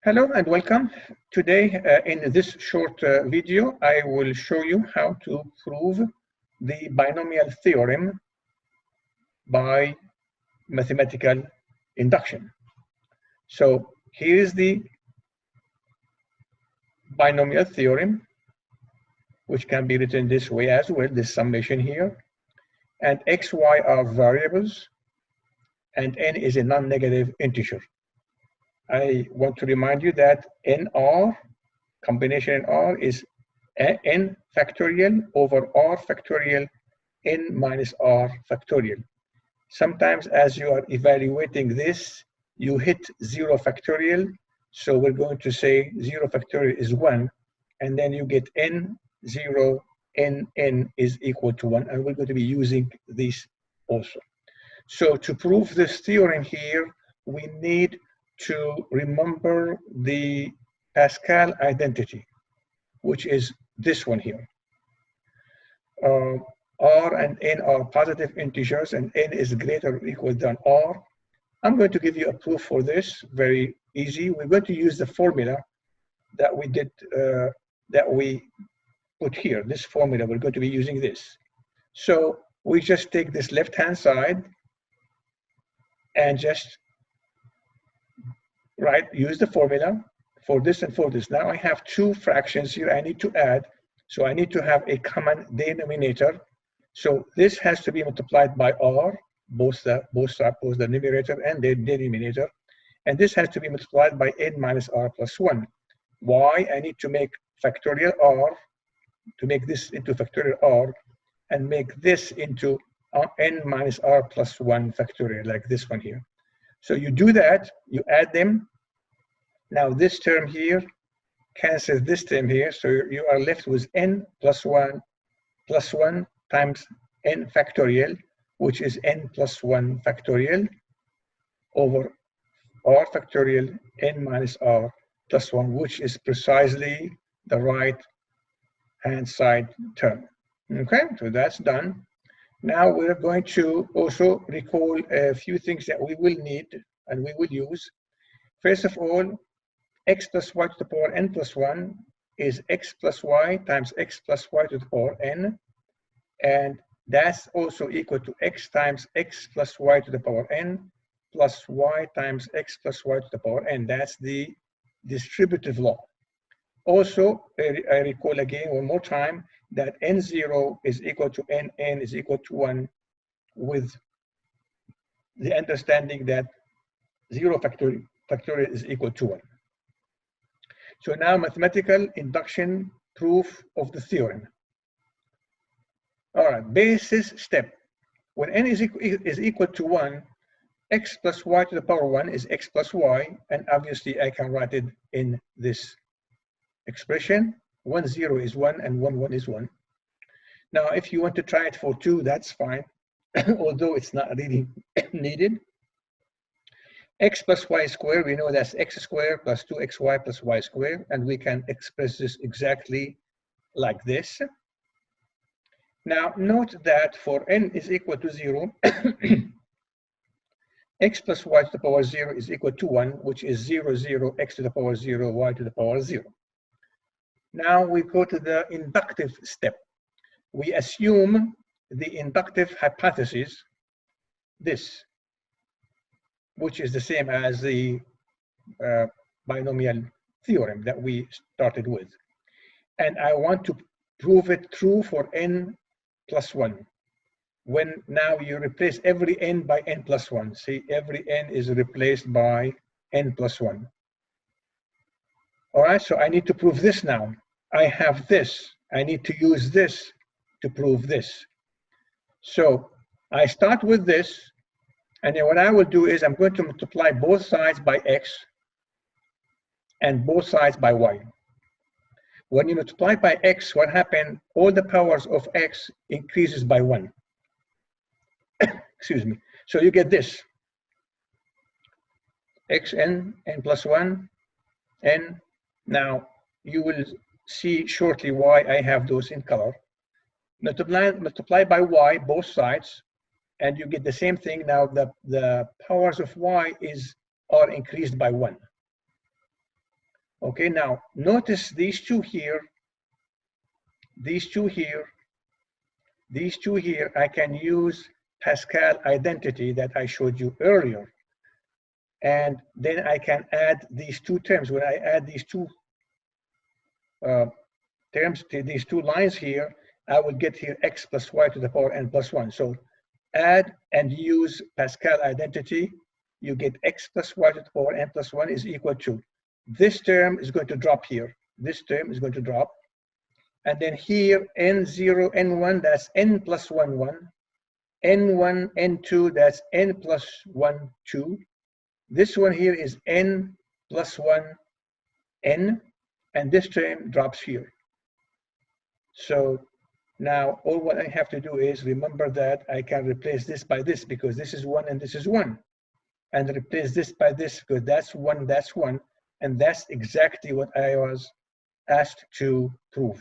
Hello and welcome. Today, in this short video, I will show you how to prove the binomial theorem by mathematical induction. So here is the binomial theorem, which can be written this way as well, this summation here. And x, y are variables, and n is a non-negative integer. I want to remind you that NR, combination NR, is n factorial over r factorial n minus r factorial. Sometimes as you are evaluating this, you hit 0 factorial. So we're going to say 0 factorial is 1, and then you get n0, n is equal to 1, and we're going to be using this also. So to prove this theorem here, we need to remember the Pascal identity, which is this one here. R and n are positive integers, and n is greater or equal than r. I'm going to give you a proof for this, very easy. We're going to use the formula that we did, that we put here. This formula, we're going to be using this. So we just take this left-hand side and just use the formula for this and for this. Now I have two fractions here I need to add, so I need to have a common denominator. So this has to be multiplied by r, both the numerator and the denominator, and this has to be multiplied by n minus r plus 1. Why? I need to make factorial r, to make this into factorial r, and make this into n minus r plus 1 factorial, like this one here. So you do that, you add them. Now this term here cancels this term here, so you are left with n plus 1 times n factorial, which is n plus 1 factorial over r factorial n minus r plus 1, which is precisely the right-hand side term. Okay, so that's done. Now we're going to also recall a few things that we will need and we will use. First of all, x plus y to the power n plus 1 is x plus y times x plus y to the power n, and that's also equal to x times x plus y to the power n plus y times x plus y to the power n. That's the distributive law. Also, I recall again one more time that n0 is equal to nn is equal to 1, with the understanding that 0 factorial is equal to 1. So now mathematical induction proof of the theorem. All right, basis step. When n is equal to 1, x plus y to the power 1 is x plus y, and obviously I can write it in this expression. 1, 0 is 1, and 1, 1 is 1. Now, if you want to try it for 2, that's fine, although it's not really needed. X plus y squared, we know that's x squared plus 2xy plus y squared, and we can express this exactly like this. Now, note that for n is equal to 0, x plus y to the power 0 is equal to 1, which is 0, 0, x to the power 0, y to the power 0. Now we go to the inductive step. We assume the inductive hypothesis, this, which is the same as the binomial theorem that we started with. And I want to prove it true for n plus 1. When now you replace every n by n plus 1. See, every n is replaced by n plus 1. All right, so I need to prove this now. I have this. I need to use this to prove this. So I start with this, and then what I will do is I'm going to multiply both sides by x and both sides by y. When you multiply by x, what happens? All the powers of x increases by 1. Excuse me. So you get this. xn, n plus 1, n. Now, you will see shortly why I have those in color. Multiply by y, both sides, and you get the same thing. Now, the powers of y are increased by 1. Okay, now notice these two here, these two here, these two here, I can use Pascal identity that I showed you earlier. And then I can add these two terms. When I add these two terms to these two lines here, I will get here x plus y to the power n plus 1. So add and use Pascal identity, you get x plus y to the power n plus 1 is equal to, this term is going to drop here. This term is going to drop. And then here, n0, n1, that's n plus 1, 1. n1, n2, that's n plus 1, 2. This one here is n plus 1, n, and this term drops here. So now all what I have to do is remember that I can replace this by this because this is 1 and this is 1. And replace this by this because that's 1, that's 1. And that's exactly what I was asked to prove.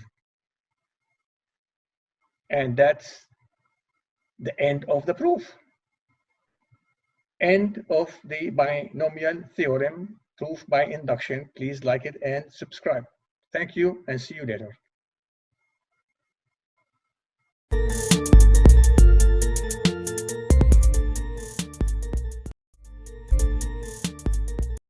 And that's the end of the proof. End of the binomial theorem, proof by induction. Please like it and subscribe. Thank you and see you later.